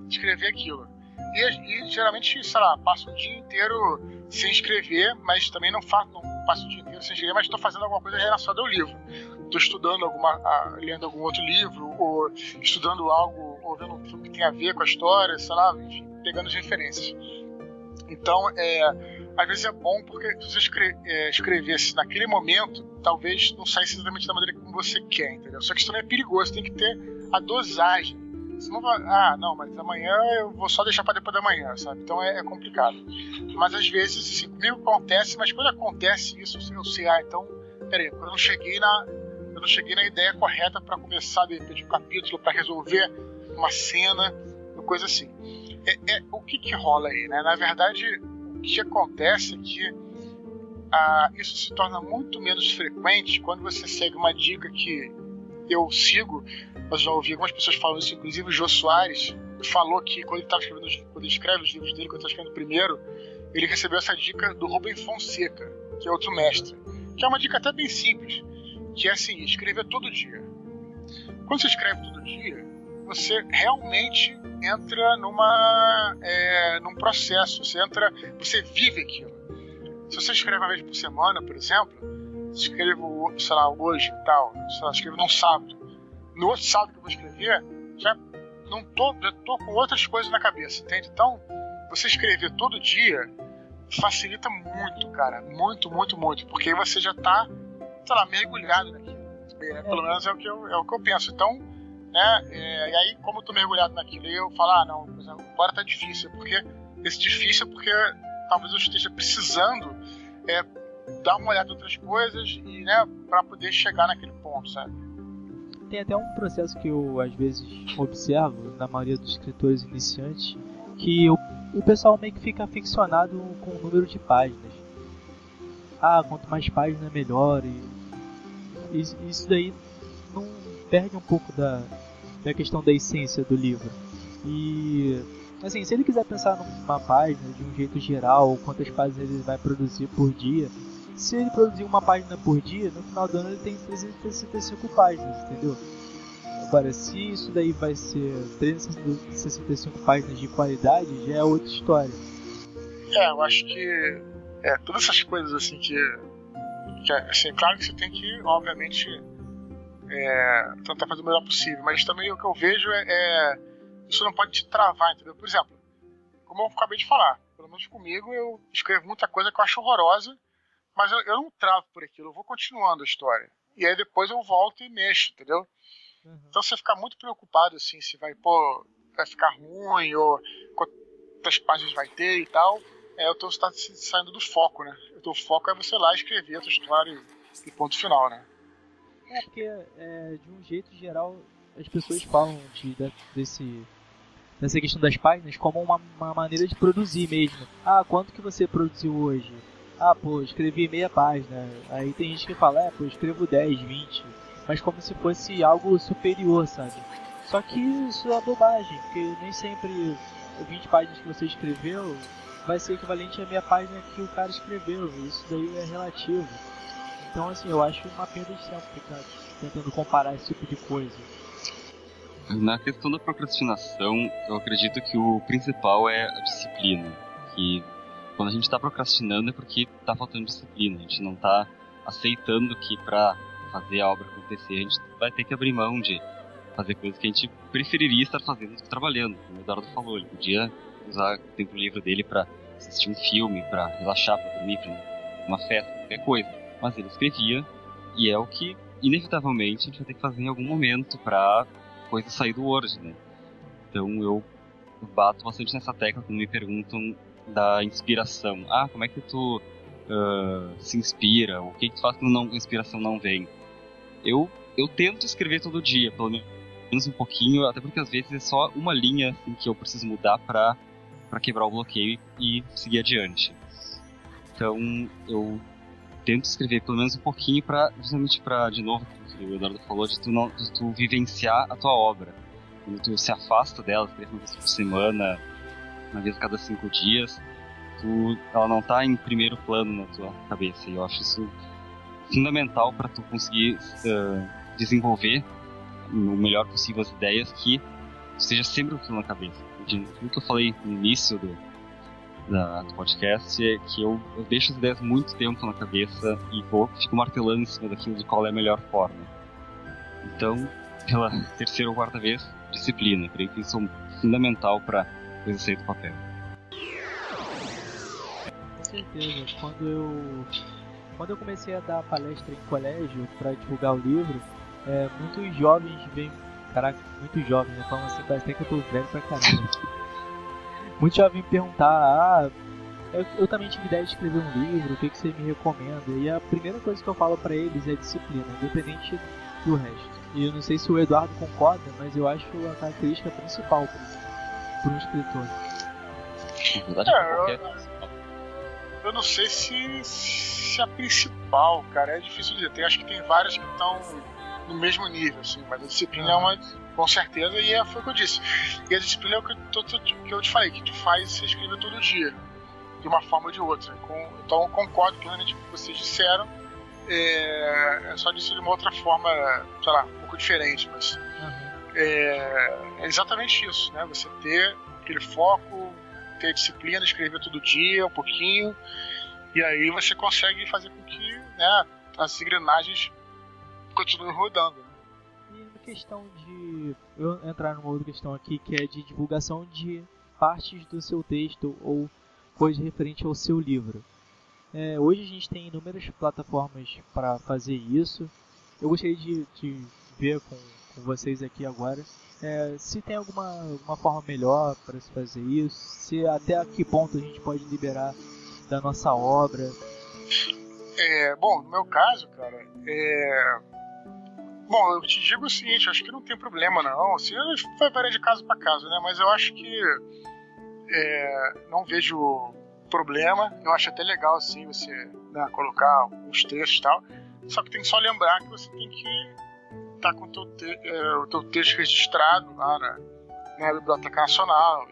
Speaker 3: escrever aquilo. E geralmente, sei lá, passo o dia inteiro sem escrever, mas também não passo o dia inteiro sem escrever, mas estou fazendo alguma coisa relacionada ao livro. Estou estudando lendo algum outro livro, ou estudando algo, ou vendo um filme que tem a ver com a história, sei lá, enfim, pegando as referências. Então, às vezes é bom, porque se você escrevesse naquele momento, talvez não saísse exatamente da maneira como você quer, entendeu? Só que isso também é perigoso, tem que ter a dosagem. Você não vai, mas amanhã eu vou só deixar para depois da manhã, sabe? Então é complicado. Mas às vezes, assim, comigo acontece, mas quando acontece isso, eu sei, então, peraí, eu não cheguei na ideia correta para começar, de repente, um capítulo, para resolver uma cena, uma coisa assim. O que rola aí, né? Na verdade, o que acontece é que isso se torna muito menos frequente quando você segue uma dica que eu sigo. Eu já ouvi algumas pessoas falando isso, inclusive o Jô Soares falou que quando ele escreve os livros dele, quando ele está escrevendo o primeiro, ele recebeu essa dica do Rubem Fonseca, que é outro mestre, que é uma dica até bem simples, que é assim: escrever todo dia. quando você escreve todo dia, você realmente entra num processo, você vive aquilo. Se você escreve uma vez por semana, por exemplo, escrevo, sei lá, hoje e tal, sei lá, escrevo num sábado. No outro sábado que eu vou escrever, já tô com outras coisas na cabeça, entende? Então, você escrever todo dia facilita muito, cara, muito, porque aí você já tá, sei lá, mergulhado naquilo. Pelo menos é o que eu penso. Então, né, e aí, como eu tô mergulhado naquilo, eu falo, não, por exemplo, agora tá difícil, porque esse difícil é porque talvez eu esteja precisando dar uma olhada em outras coisas e, né, pra poder chegar naquele ponto, sabe?
Speaker 2: Tem até um processo que eu às vezes observo na maioria dos escritores iniciantes, que o pessoal meio que fica aficionado com o número de páginas. Quanto mais páginas melhor, e isso daí não perde um pouco da questão da essência do livro. E assim, se ele quiser pensar numa página de um jeito geral, quantas páginas ele vai produzir por dia, se ele produzir uma página por dia, no final do ano ele tem 365 páginas, entendeu? Agora, se isso daí vai ser 365 páginas de qualidade, já é outra história.
Speaker 3: Eu acho que todas essas coisas assim que assim, claro que você tem que, obviamente, tentar fazer o melhor possível, mas também o que eu vejo isso não pode te travar, entendeu? Por exemplo, como eu acabei de falar, pelo menos comigo, eu escrevo muita coisa que eu acho horrorosa, mas eu não travo por aquilo, eu vou continuando a história. E aí depois eu volto e mexo, entendeu? Uhum. Então você fica muito preocupado, assim, se vai ficar ruim, ou quantas páginas vai ter e tal. Você tá saindo do foco, né? O foco é você lá escrever a tua história e ponto final, né?
Speaker 2: Porque de um jeito geral as pessoas falam dessa questão das páginas como uma maneira de produzir mesmo. Quanto que você produziu hoje? Escrevi meia página. Aí tem gente que fala, escrevo 10, 20. Mas como se fosse algo superior, sabe? Só que isso é bobagem, porque nem sempre 20 páginas que você escreveu vai ser equivalente à meia página que o cara escreveu. Isso daí é relativo. Então, assim, eu acho uma perda de tempo ficar tentando comparar esse tipo de coisa.
Speaker 4: Na questão da procrastinação, eu acredito que o principal é a disciplina. Que quando a gente está procrastinando é porque está faltando disciplina. A gente não está aceitando que para fazer a obra acontecer a gente vai ter que abrir mão de fazer coisas que a gente preferiria estar fazendo do que trabalhando. Como o Eduardo falou, ele podia usar o tempo livre dele para assistir um filme, para relaxar, para dormir, para uma festa, qualquer coisa. Mas ele escrevia, e é o que inevitavelmente a gente vai ter que fazer em algum momento para coisa sair do Word, né? Então eu bato bastante nessa tecla quando me perguntam da inspiração. Como é que tu se inspira? O que tu faz quando a inspiração não vem? Eu tento escrever todo dia, pelo menos um pouquinho, até porque às vezes é só uma linha assim, que eu preciso mudar para quebrar o bloqueio e seguir adiante. Então eu tento escrever pelo menos um pouquinho justamente para, de novo, o que o Eduardo falou, de tu vivenciar a tua obra. Quando tu se afasta dela, escreve uma vez por semana, uma vez a cada 5 dias, ela não tá em primeiro plano na tua cabeça. E eu acho isso fundamental para tu conseguir desenvolver no melhor possível as ideias, que seja sempre o que na cabeça. O que eu falei no início do podcast é que eu deixo as ideias muito tempo na cabeça e fico martelando em cima daquilo de qual é a melhor forma. Então, pela terceira ou quarta vez, disciplina. Creio que isso é fundamental para a coisa sair do papel.
Speaker 2: Com certeza. Quando eu comecei a dar palestra em colégio para divulgar o livro, muitos jovens vêm... Caraca, muitos jovens, falam assim, parece até que eu tô velho pra caramba. Muitos jovens me perguntar, eu também tive ideia de escrever um livro, o que você me recomenda? E a primeira coisa que eu falo pra eles é disciplina, independente do resto. E eu não sei se o Eduardo concorda, mas eu acho a característica principal para um escritor.
Speaker 3: Eu não sei se a principal, cara, é difícil dizer. Acho que tem várias que estão no mesmo nível, assim, mas a disciplina é uma, com certeza, e foi o que eu disse. E a disciplina é o que eu te falei, que te faz se escrever todo dia, de uma forma ou de outra. Então eu concordo plenamente com o que vocês disseram, é só disso de uma outra forma, sei lá, um pouco diferente, mas é exatamente isso, né? Você ter aquele foco, ter disciplina, escrever todo dia, um pouquinho, e aí você consegue fazer com que, né, as engrenagens continuem rodando.
Speaker 2: E uma questão de... Eu vou entrar numa outra questão aqui, que é de divulgação de partes do seu texto ou coisa referente ao seu livro. Hoje a gente tem inúmeras plataformas para fazer isso. Eu gostaria de ver com vocês aqui agora se tem alguma forma melhor para se fazer isso, se até a que ponto a gente pode liberar da nossa obra.
Speaker 3: Bom, no meu caso, cara, bom, eu te digo o seguinte, acho que não tem problema não, assim, vai variar de caso para caso, né, mas eu acho que não vejo problema, eu acho até legal assim você, né, colocar uns textos e tal, só que tem que só lembrar que você tem que estar com o teu texto registrado lá na Biblioteca Nacional,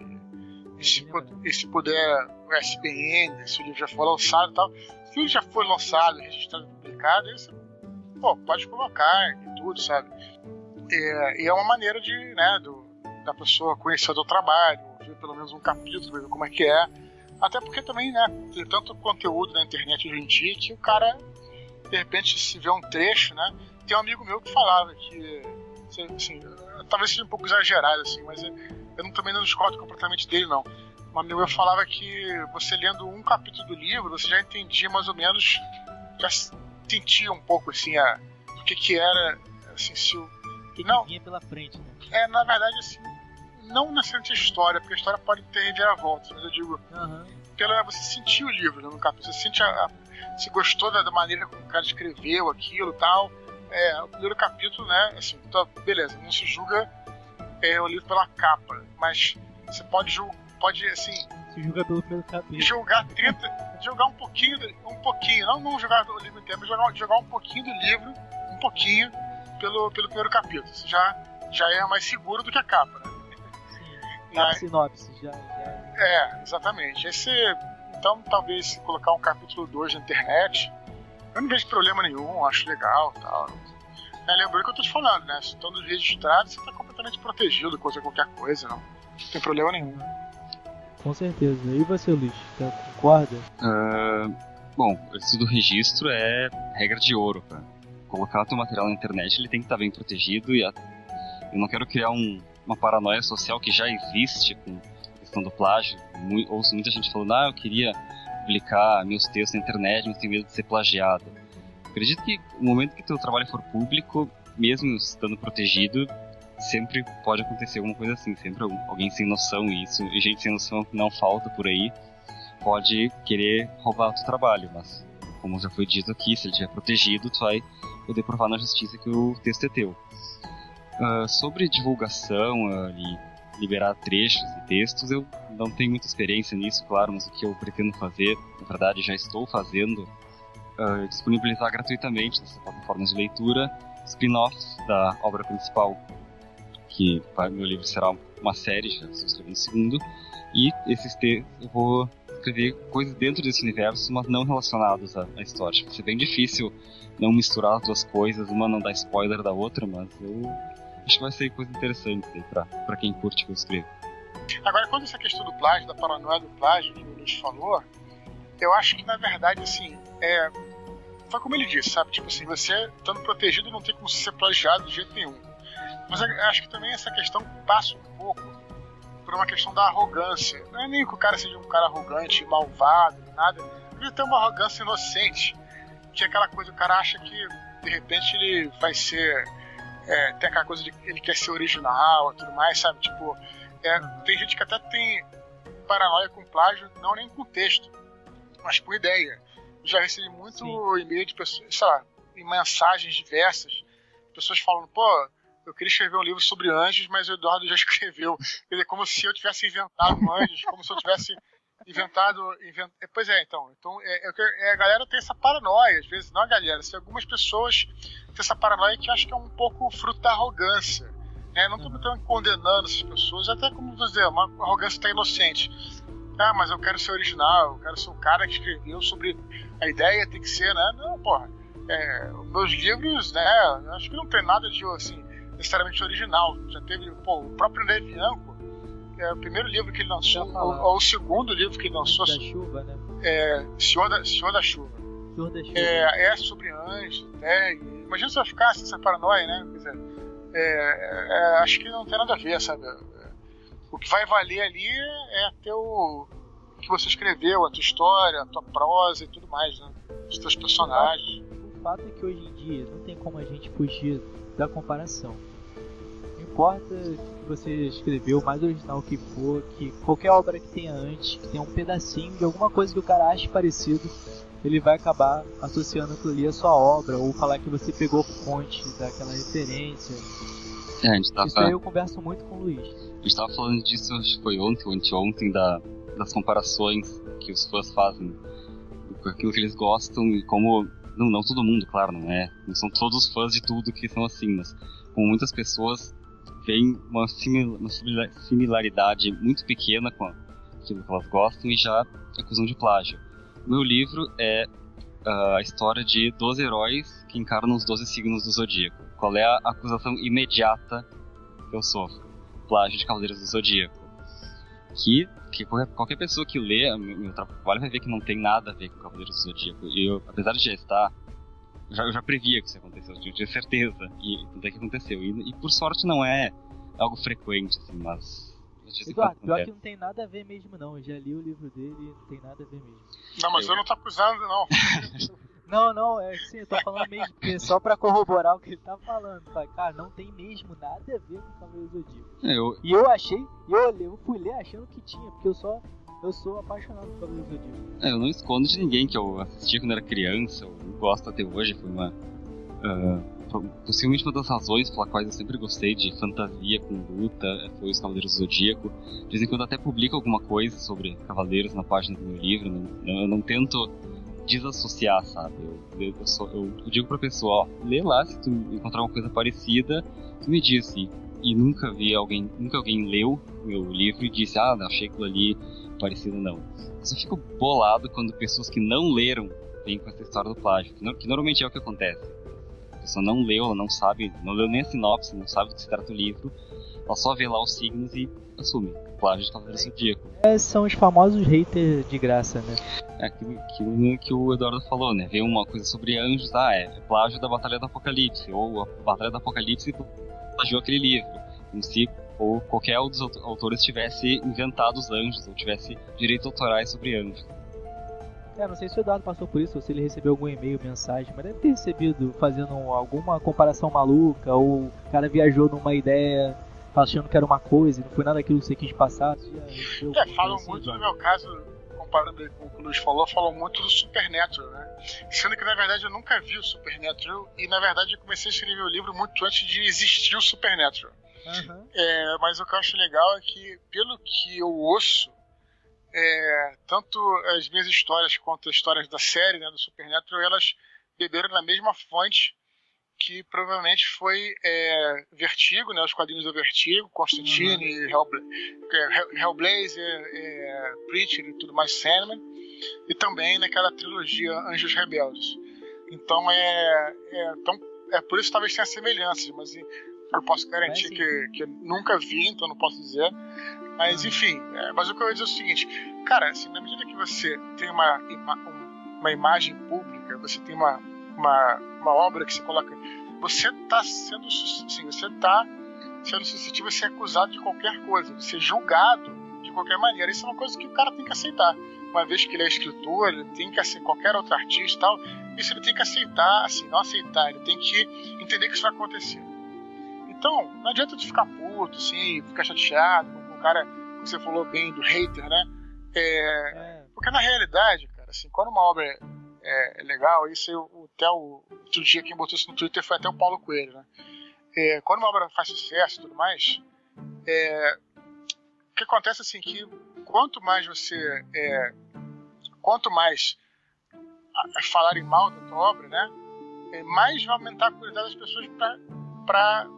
Speaker 3: e se puder o SBN, se o livro já for lançado e tal. Se ele já foi lançado, registrado, publicado, aí você pode colocar e tudo, sabe? E é uma maneira de, né, da pessoa conhecer o teu trabalho, ver pelo menos um capítulo, ver como é que é. Até porque também, né, tem tanto conteúdo na internet hoje em dia que o cara, de repente, se vê um trecho, né? Tem um amigo meu que falava que, assim, talvez seja um pouco exagerado, assim, mas eu também não discordo completamente dele, não. Um amigo meu falava que você lendo um capítulo do livro, você já entendia mais ou menos, já sentia um pouco, assim, o que era, assim, se o...
Speaker 2: que vinha pela frente, né?
Speaker 3: Na verdade, assim, não necessariamente a história, porque a história pode ter reviravoltas, mas eu digo, você sentiu o livro, né, no capítulo, você sente se gostou da maneira como o cara escreveu aquilo e tal. O primeiro capítulo, né, assim, então, beleza, não se julga o livro pela capa, mas você pode assim,
Speaker 2: se julga pelo primeiro capítulo,
Speaker 3: jogar um pouquinho, não jogar o livro inteiro, mas jogar um pouquinho do livro, pelo primeiro capítulo, você já é mais seguro do que a capa, né?
Speaker 2: Sim, a sinopse já.
Speaker 3: Exatamente. Então, talvez colocar um capítulo 2 na internet, eu não vejo problema nenhum, acho legal e tal. Lembrando que eu tô te falando, né? Se estando registrado, você tá completamente protegido contra qualquer coisa, não tem problema nenhum.
Speaker 2: Com certeza. E você, Luiz, concorda?
Speaker 4: Bom, isso do registro é regra de ouro, cara. Colocar o teu material na internet, ele tem que estar bem protegido, e eu não quero criar uma paranoia social que já existe com a questão do plágio. Ouço muita gente falando, eu queria publicar meus textos na internet, mas tenho medo de ser plagiado. Acredito que no momento que teu trabalho for público, mesmo estando protegido, sempre pode acontecer alguma coisa assim, sempre alguém sem noção, e gente sem noção não falta por aí, pode querer roubar o teu trabalho, mas como já foi dito aqui, se ele estiver protegido, tu vai poder provar na justiça que o texto é teu. Sobre divulgação e liberar trechos e textos, eu não tenho muita experiência nisso, claro, mas o que eu pretendo fazer, na verdade já estou fazendo, é disponibilizar gratuitamente nessas plataformas de leitura spin-offs da obra principal, que meu livro será uma série, já estou escrevendo o segundo, e esses textos eu vou escrever coisas dentro desse universo, mas não relacionadas à história. Vai ser bem difícil não misturar as duas coisas, uma não dar spoiler da outra, mas eu acho que vai ser coisa interessante aí pra quem curte o que eu escrevo.
Speaker 3: Agora, quando essa questão do plágio, da paranoia do plágio que o Luiz falou, eu acho que na verdade, assim, foi como ele disse, sabe? Tipo assim, você estando protegido não tem como ser plagiado de jeito nenhum. Mas eu acho que também essa questão passa um pouco por uma questão da arrogância. Não é nem que o cara seja um cara arrogante, malvado, nada. Ele tem uma arrogância inocente, que é aquela coisa, o cara acha que de repente ele vai ser... tem aquela coisa de que ele quer ser original e tudo mais, sabe? Tipo, tem gente que até tem paranoia com plágio, não nem com texto, mas com ideia. Eu já recebi muito e-mail de pessoas, sei lá, em mensagens diversas, pessoas falando, eu queria escrever um livro sobre anjos, mas o Eduardo já escreveu. Quer dizer, como se eu tivesse inventado anjos, como se eu tivesse inventado... Pois é, então a galera tem essa paranoia, às vezes, não a galera, se algumas pessoas têm essa paranoia que acho que é um pouco fruto da arrogância, né? Não estou condenando essas pessoas, até como dizer, uma arrogância até inocente. Mas eu quero ser original, eu quero ser o cara que escreveu sobre a ideia, tem que ser, né? Não, porra. meus livros, né, acho que não tem nada de assim, necessariamente original. Já teve, o próprio Ney Bianco, o primeiro livro que ele lançou, ou o segundo livro que ele lançou,
Speaker 2: da chuva, né?
Speaker 3: Senhor da Chuva.
Speaker 2: Senhor da Chuva.
Speaker 3: É sobre anjos, né? Imagina se vai ficar assim, essa paranoia, né? Quer dizer, acho que não tem nada a ver, sabe? O que vai valer ali é ter o que você escreveu, a tua história, a tua prosa e tudo mais, né? Os teus personagens.
Speaker 2: O fato é que hoje em dia não tem como a gente fugir da comparação. Não importa que você escreveu, o mais original que for, que qualquer obra que tenha antes, que tenha um pedacinho de alguma coisa que o cara ache parecido, ele vai acabar associando aquilo ali à sua obra, ou falar que você pegou fonte daquela referência. Isso aí eu converso muito com o Luiz.
Speaker 4: A gente estava falando disso, acho que foi ontem ou anteontem, das comparações que os fãs fazem com aquilo que eles gostam e como... Não todo mundo, claro, não são todos os fãs de tudo que são assim, mas como muitas pessoas veem uma similaridade muito pequena com aquilo que elas gostam e já acusam de plágio. O meu livro é a história de 12 heróis que encarnam os 12 signos do Zodíaco. Qual é a acusação imediata que eu sofro? Plágio de Cavaleiros do Zodíaco. Que qualquer pessoa que lê meu trabalho vai ver que não tem nada a ver com Cavaleiros do Zodíaco. E eu, apesar de já estar, eu já previa que isso aconteceu, eu tinha certeza, e até que aconteceu. E por sorte não é algo frequente, assim, mas...
Speaker 2: Eduardo, pior que não tem nada a ver mesmo não, eu já li o livro dele e não tem nada a ver mesmo.
Speaker 3: Não, mas eu não tô acusando, não.
Speaker 2: Não, sim, eu tô falando mesmo, porque só pra corroborar o que ele tá falando. Cara, não tem mesmo nada a ver com o Cavaleiro do Zodíaco. E eu achei, eu fui ler achando que tinha, porque eu sou apaixonado por Cavaleiro do Zodíaco.
Speaker 4: Eu não escondo de ninguém que eu assisti quando era criança, eu gosto até hoje, foi uma... possivelmente uma das razões pelas quais eu sempre gostei de fantasia com luta foi os Cavaleiros do Zodíaco. De vez em quando até publico alguma coisa sobre Cavaleiros na página do meu livro, eu não tento desassociar, sabe? Eu digo pra pessoa, ó, lê lá, se tu encontrar uma coisa parecida, tu me diz. E nunca alguém leu meu livro e disse, achei aquilo ali parecido, não. Eu só fico bolado quando pessoas que não leram vêm com essa história do plágio, que normalmente é o que acontece. A pessoa não leu, ela não leu nem a sinopse, não sabe do que se trata o livro, ela só vê lá os signos e assume. Plágio de Cavaleiros do Zodíaco.
Speaker 2: São os famosos haters de graça, né?
Speaker 4: É aquilo que o Eduardo falou, né? Vê uma coisa sobre anjos, é plágio da Batalha do Apocalipse, ou a Batalha do Apocalipse plagiou aquele livro. Como se ou qualquer um dos autores tivesse inventado os anjos, ou tivesse direitos autorais sobre anjos.
Speaker 2: Não sei se o Eduardo passou por isso, ou se ele recebeu algum e-mail, mensagem, mas deve ter recebido fazendo alguma comparação maluca, ou o cara viajou numa ideia achando que era uma coisa e não foi nada aquilo que você quis passar.
Speaker 3: Falam muito, no meu caso, comparando com o que o Luiz falou, falam muito do Supernatural, né? Sendo que na verdade eu nunca vi o Supernatural e na verdade eu comecei a escrever o livro muito antes de existir o Supernatural.
Speaker 2: Uhum.
Speaker 3: Mas o que eu acho legal é que, pelo que eu ouço, tanto as minhas histórias quanto as histórias da série, né, do Supernatural, elas beberam na mesma fonte que provavelmente foi Vertigo, né, os quadrinhos do Vertigo, Constantine, Hellblazer, Preacher e tudo mais, Sandman, e também naquela trilogia Anjos Rebeldes. Então por isso talvez tenha semelhanças, mas eu posso garantir que eu nunca vi, então não posso dizer. Mas enfim, mas o que eu ia dizer é o seguinte, cara, assim, na medida que você tem uma imagem pública, você tem uma obra que você coloca, você está sendo suscetível a ser acusado de qualquer coisa, de ser julgado de qualquer maneira. Isso é uma coisa que o cara tem que aceitar. Uma vez que ele é escritor, ele tem que aceitar, qualquer outro artista e tal, isso ele tem que aceitar, assim, não aceitar, ele tem que entender que isso vai acontecer. Então, não adianta tu ficar puto, assim, ficar chateado com o cara que você falou bem do hater, né? Porque na realidade, cara, assim, quando uma obra é legal, isso até outro dia quem botou isso no Twitter foi até o Paulo Coelho, né? Quando uma obra faz sucesso e tudo mais, o que acontece assim, que quanto mais falarem mal da tua obra, né, mais vai aumentar a curiosidade das pessoas para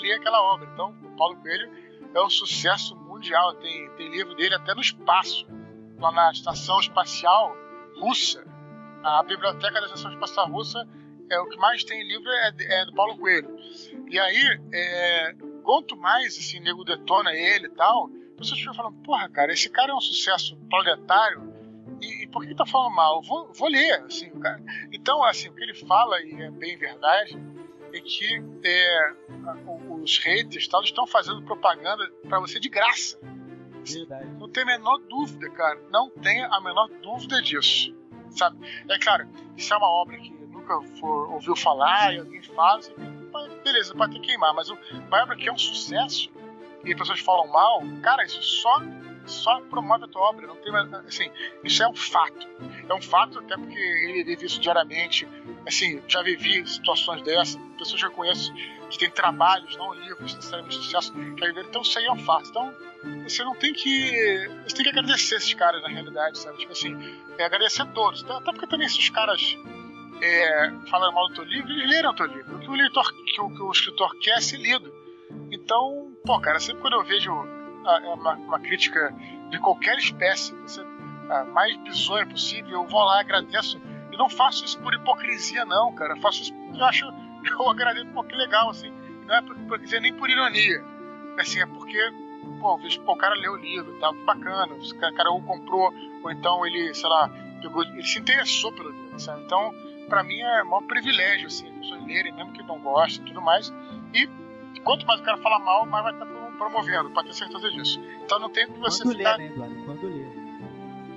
Speaker 3: ler aquela obra. Então, o Paulo Coelho é um sucesso mundial, tem livro dele até no espaço, lá na Estação Espacial Russa. A biblioteca da Estação Espacial Russa o que mais tem livro é do Paulo Coelho. E aí, quanto mais assim, nego detona ele e tal, as pessoas ficam falando, porra, cara, esse cara é um sucesso proletário, e por que tá falando mal? Vou ler, assim, cara. Então, assim, o que ele fala, e é bem verdade, é que os haters tal, estão fazendo propaganda pra você de graça.
Speaker 2: Verdade.
Speaker 3: Não tem a menor dúvida, cara. Não tem a menor dúvida disso. Sabe? É claro, se é uma obra que nunca ouviu falar e alguém fala, assim, beleza, pode ter que queimar. Mas uma obra que é um sucesso e as pessoas falam mal, cara, isso só promove a tua obra. Não tem, assim, isso é um fato. É um fato até porque ele vive isso diariamente. Assim, já vivi situações dessas. Pessoas que eu conheço que têm trabalhos, não livros, necessariamente de sucesso, que viveram. Então isso aí é um fato. Então você tem que agradecer esses caras na realidade, sabe? Tipo assim, agradecer a todos. Até porque também se os caras falam mal do teu livro, eles leram o teu livro. O que o escritor quer é ser lido. Então, pô, cara, sempre quando eu vejo uma crítica de qualquer espécie, a mais bizonha possível, eu vou lá, agradeço. E não faço isso por hipocrisia, não, cara. Eu faço isso porque eu agradeço, pô, que legal, assim. Não é por hipocrisia nem por ironia. Assim, é porque, pô, vejo, o cara leu o livro e tal, que bacana. O cara ou comprou, ou então ele, sei lá, ele se interessou pelo livro, sabe? Então, pra mim é um maior privilégio, assim, as pessoas lerem, mesmo que não gostem e tudo mais. E quanto mais o cara falar mal, mais vai estar promovendo, pode ter certeza disso. Então não tem que você
Speaker 2: quando
Speaker 3: ficar...
Speaker 2: lê, né, Eduardo? Quando lê.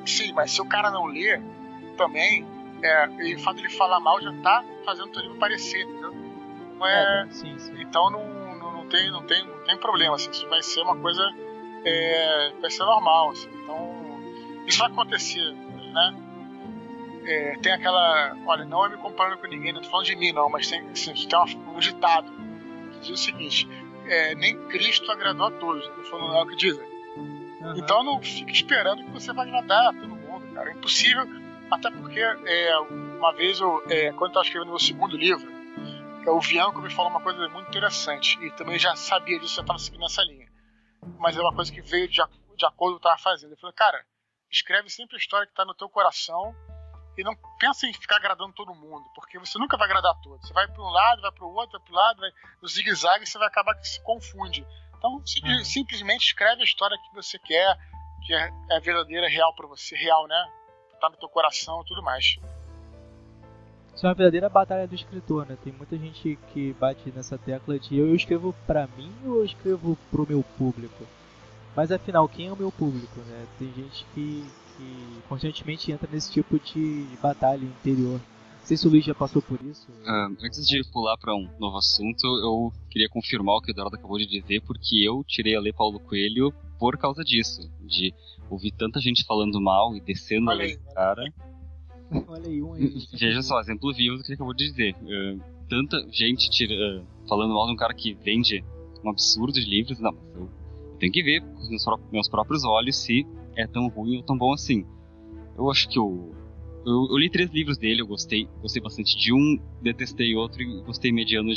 Speaker 3: Sim, mas se o cara não lê, também, e o fato de ele falar mal já tá fazendo o teu livro parecer, entendeu? Não é...
Speaker 2: Sim.
Speaker 3: Então não tem problema, assim, isso vai ser uma coisa, vai ser normal, assim. Então, isso vai acontecer, né? Tem aquela, olha, não é me comparando com ninguém, não tô falando de mim não, mas tem, assim, tem um ditado que diz o seguinte, nem Cristo agradou a todos, eu tô falando o que dizem. Uhum. Então não fique esperando que você vai agradar a todo mundo, cara, é impossível, até porque uma vez quando eu estava escrevendo meu segundo livro, o Bianco me falou uma coisa muito interessante, e também já sabia disso, já estava seguindo essa linha, mas é uma coisa que veio de acordo com o que eu estava fazendo. Ele falou, cara, escreve sempre a história que está no teu coração e não pensa em ficar agradando todo mundo, porque você nunca vai agradar todos. Você vai para um lado, vai para o outro, vai para o lado, vai no zigue-zague, você vai acabar que se confunde. Então, simplesmente escreve a história que você quer, que é verdadeira, real para você, real, né? Tá no teu coração e tudo mais.
Speaker 2: Isso é uma verdadeira batalha do escritor, né? Tem muita gente que bate nessa tecla de eu escrevo pra mim ou eu escrevo pro meu público? Mas afinal, quem é o meu público, né? Tem gente que constantemente entra nesse tipo de batalha interior. Não sei se o Luiz já passou por isso.
Speaker 4: Antes de pular para um novo assunto, eu queria confirmar o que o Eduardo acabou de dizer, porque eu tirei a ler Paulo Coelho por causa disso, de ouvir tanta gente falando mal e descendo a ler do cara.
Speaker 2: Olha aí, um aí.
Speaker 4: Veja só, exemplo vivo do que ele acabou de dizer. Tanta gente falando mal de um cara que vende um absurdo de livros. Não, mas eu tenho que ver com os meus próprios olhos se é tão ruim ou tão bom assim. Eu acho que eu li 3 livros dele, eu gostei bastante de um, detestei outro e gostei mediano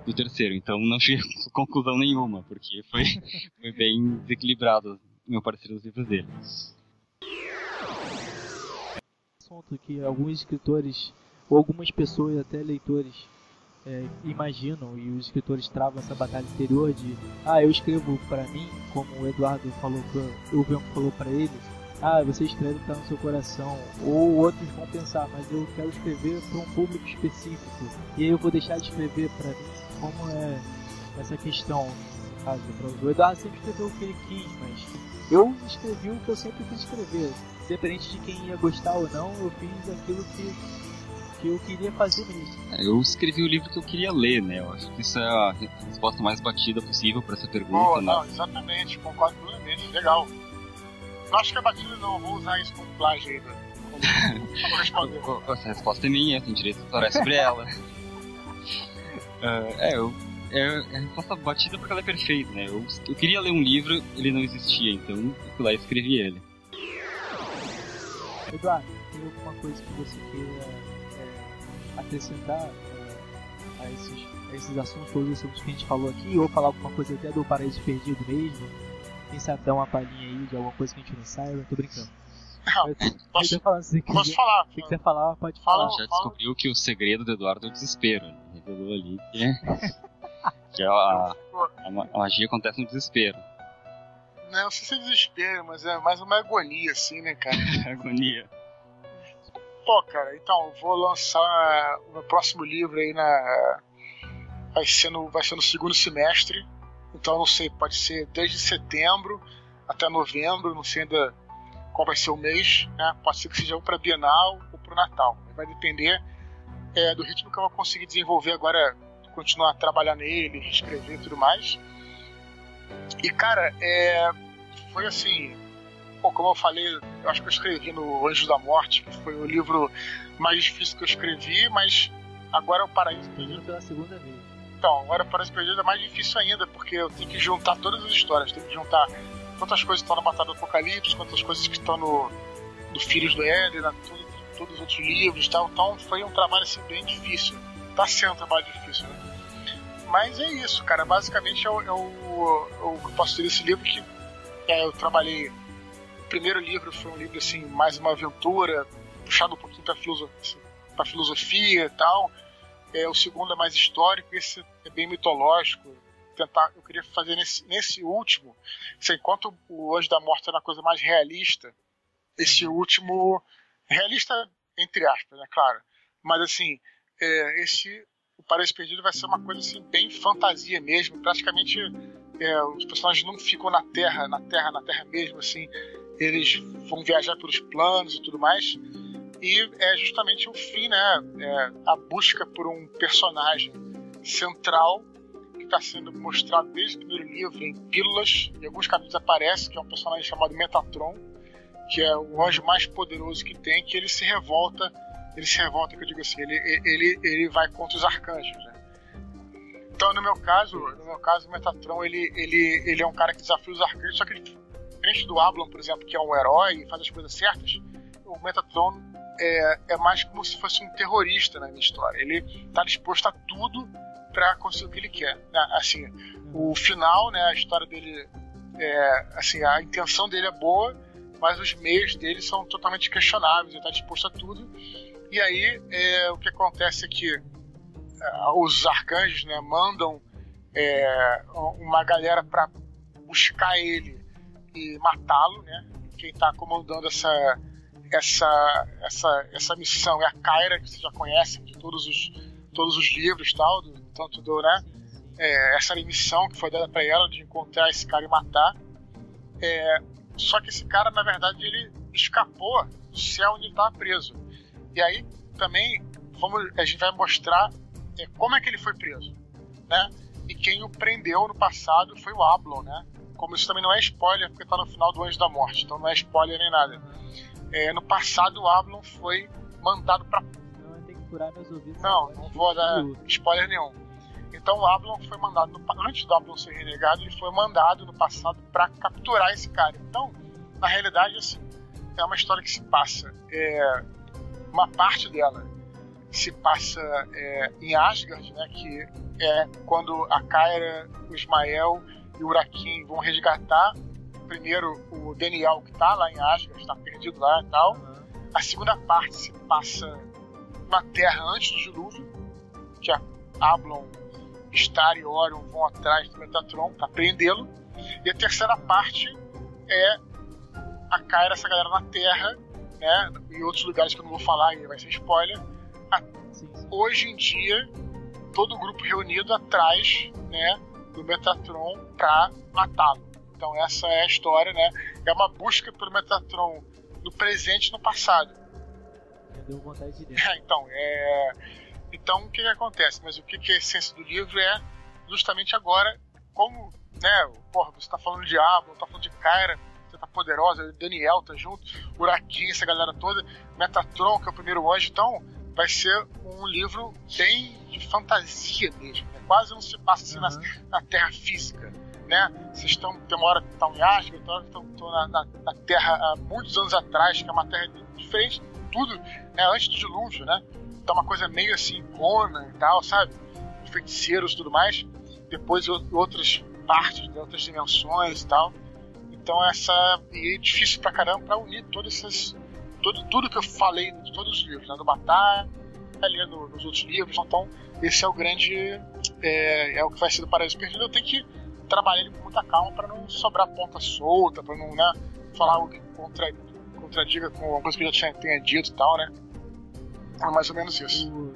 Speaker 4: do terceiro. Então não cheguei a conclusão nenhuma, porque foi bem desequilibrado o meu parecer dos livros dele.
Speaker 2: Assunto que alguns escritores ou algumas pessoas, até leitores, imaginam, e os escritores travam essa batalha interior de eu escrevo pra mim, como o Eduardo falou, o Bianco falou pra ele, você escreve o que tá no seu coração, ou outros vão pensar, mas eu quero escrever para um público específico, e aí eu vou deixar de escrever pra mim. Como é essa questão? O Eduardo sempre escreveu o que ele quis, mas eu escrevi o que eu sempre quis escrever. Independente de quem ia gostar ou não, eu fiz aquilo que eu queria fazer mesmo.
Speaker 4: Eu escrevi o livro que eu queria ler, né? Eu acho que isso é a resposta mais batida possível para essa pergunta.
Speaker 3: Boa, não, exatamente, concordo plenamente, legal. Não acho que é batida não, vou usar isso como plágio aí, como responder.
Speaker 4: Essa resposta é minha, tem direito de autorar sobre ela. É a resposta batida porque ela é perfeita, né? Eu queria ler um livro, ele não existia, então eu fui lá e escrevi ele.
Speaker 2: Eduardo, tem alguma coisa que você queira acrescentar a esses assuntos, todos os assuntos que a gente falou aqui, ou falar alguma coisa até do Paraíso Perdido mesmo? Quem sabe dar uma palhinha aí de alguma coisa que a gente não saiba? Tô brincando.
Speaker 3: Posso
Speaker 2: falar, se
Speaker 3: posso falar?
Speaker 2: Se quiser falar, pode falar.
Speaker 4: Já descobriu que o segredo do Eduardo é o desespero. Ele revelou ali que a magia acontece no desespero.
Speaker 3: Não sei se é desespero, mas é mais uma agonia, assim, né, cara?
Speaker 4: Agonia.
Speaker 3: Pô, cara, então, eu vou lançar o meu próximo livro aí vai ser no segundo semestre. Então, não sei, pode ser desde setembro até novembro, não sei ainda qual vai ser o mês, né? Pode ser que seja ou para Bienal ou para o Natal. Vai depender do ritmo que eu vou conseguir desenvolver agora, continuar a trabalhar nele, escrever e tudo mais. E, cara, foi assim, como eu falei, eu acho que eu escrevi no Anjo da Morte, que foi o livro mais difícil que eu escrevi, mas agora o Paraíso Perdido
Speaker 2: pela segunda vez.
Speaker 3: Então, agora o Paraíso Perdido é mais difícil ainda, porque eu tenho que juntar todas as histórias, tenho que juntar tantas coisas que estão na Batalha do Apocalipse, quanto as coisas que estão no Filhos do Éden, todos os outros livros e tal. Então foi um trabalho assim, bem difícil. Tá sendo um trabalho difícil, né? Mas é isso, cara. Basicamente eu posso dizer desse livro que eu trabalhei. O primeiro livro foi um livro assim, mais uma aventura, puxado um pouquinho pra filosofia e tal. O segundo é mais histórico, esse é bem mitológico. Eu queria fazer nesse último, enquanto o Anjo da Morte era uma coisa mais realista, esse último, realista entre aspas, né, claro, mas assim, o Paraíso Perdido vai ser uma coisa assim, bem fantasia mesmo, praticamente os personagens não ficam na terra mesmo, assim, eles vão viajar pelos planos e tudo mais, e é justamente o fim, né, a busca por um personagem central que está sendo mostrado desde o primeiro livro em pílulas, em alguns capítulos aparece, que é um personagem chamado Metatron, que é o anjo mais poderoso que tem, que ele se revolta, que eu digo assim, ele vai contra os arcanjos, né? Então, no meu caso, o Metatron, ele é um cara que desafia os arcanjos, só que diferente do Ablon, por exemplo, que é um herói e faz as coisas certas, o Metatron é mais como se fosse um terrorista na minha história. Ele está disposto a tudo para conseguir o que ele quer. Assim, o final, né, a história dele, assim, a intenção dele é boa, mas os meios dele são totalmente questionáveis. Ele está disposto a tudo. E aí, o que acontece é que os arcanjos, né, mandam uma galera para buscar ele e matá-lo, né? Quem está comandando essa missão é a Kyra, que vocês já conhecem de todos os livros, tal, né? Essa missão que foi dada para ela de encontrar esse cara e matar. Só que esse cara, na verdade, ele escapou do céu onde ele estava preso. E aí também a gente vai mostrar como é que ele foi preso, né? E quem o prendeu no passado foi o Ablon, né? Como isso também não é spoiler, porque está no final do Anjo da Morte, então não é spoiler nem nada. No passado o Ablon foi mandado para...
Speaker 2: Não, eu tenho que furar meus ouvidos.
Speaker 3: Não vou dar spoiler nenhum. Então o Ablon foi mandado, antes do Ablon ser renegado, ele foi mandado no passado para capturar esse cara. Então, na realidade, assim, é uma história que se passa, uma parte dela se passa em Asgard, né, que é quando a Kyra, o Ismael e o Urakin vão resgatar primeiro o Daniel, que está lá em Asgard, está perdido lá e tal. A segunda parte se passa na Terra antes do dilúvio, que a Ablon, Star e Orion vão atrás do Metatron para prendê-lo. E a terceira parte é a Kyra, essa galera na Terra, né, em outros lugares que eu não vou falar e vai ser spoiler. Hoje em dia, todo o grupo reunido atrás, né, do Metatron para matá-lo. Então essa é a história, né? É uma busca pelo Metatron no presente e no passado.
Speaker 2: Deu vontade de ver.
Speaker 3: Então o que acontece? Mas o que é a essência do livro é justamente agora, como, né? Porra, você tá falando de Ablon, tá falando de Kyra, você tá poderosa, Daniel tá junto, Urakin, essa galera toda, Metatron, que é o primeiro anjo. Então vai ser um livro bem de fantasia mesmo, né? Quase não se passa assim na Terra física, né? Vocês estão, tem uma hora que estão em Asgard, estão na Terra há muitos anos atrás, que é uma Terra diferente de tudo, né? Antes do dilúvio, né? Então uma coisa meio assim, Conan e tal, sabe? Feiticeiros e tudo mais. Depois outras partes, outras dimensões e tal. Então e é difícil pra caramba pra unir tudo que eu falei de todos os livros, né? Do Batalha, nos outros livros. Então esse é o grande, é o que vai ser do Paraíso Perdido. Eu tenho que trabalhar ele com muita calma para não sobrar ponta solta, para não, né, falar algo que contradiga com alguma coisa que eu já tenha dito e tal, né? É mais ou menos isso.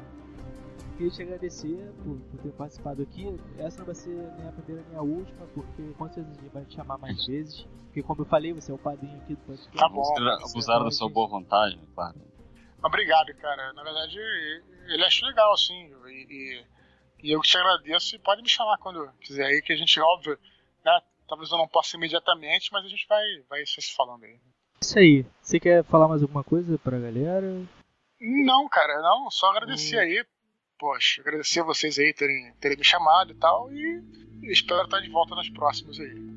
Speaker 2: Queria te agradecer por ter participado aqui. Essa não vai ser nem a primeira nem a última, porque com certeza a gente vai te chamar mais vezes. Porque, como eu falei, você é o padrinho aqui do podcast.
Speaker 3: Tá bom.
Speaker 4: Abusaram da sua boa vontade, claro.
Speaker 3: Obrigado, cara. Na verdade, ele acha legal, assim. E eu te agradeço e pode me chamar quando quiser aí, que a gente, óbvio, né? Talvez eu não possa imediatamente, mas a gente vai se falando aí.
Speaker 2: Isso aí. Você quer falar mais alguma coisa pra galera?
Speaker 3: Não, cara, não. Só agradecer aí. Poxa, agradecer a vocês aí terem me chamado e tal. E espero estar de volta nos próximos aí.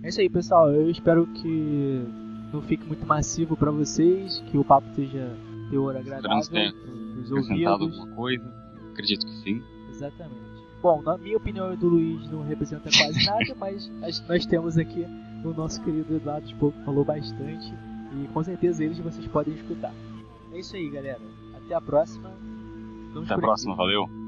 Speaker 2: É isso aí, pessoal. Eu espero que não fique muito massivo pra vocês, que o papo seja teor agradável
Speaker 4: Esperamos ter
Speaker 2: pros
Speaker 4: acrescentado
Speaker 2: ouvidos.
Speaker 4: alguma coisa. Acredito que sim.
Speaker 2: Exatamente. Bom, na minha opinião, o do Luiz não representa quase nada, mas nós temos aqui o nosso querido Eduardo Spock, que falou bastante. E com certeza eles vocês podem escutar. É isso aí, galera. Até a próxima.
Speaker 4: Até a próxima, valeu.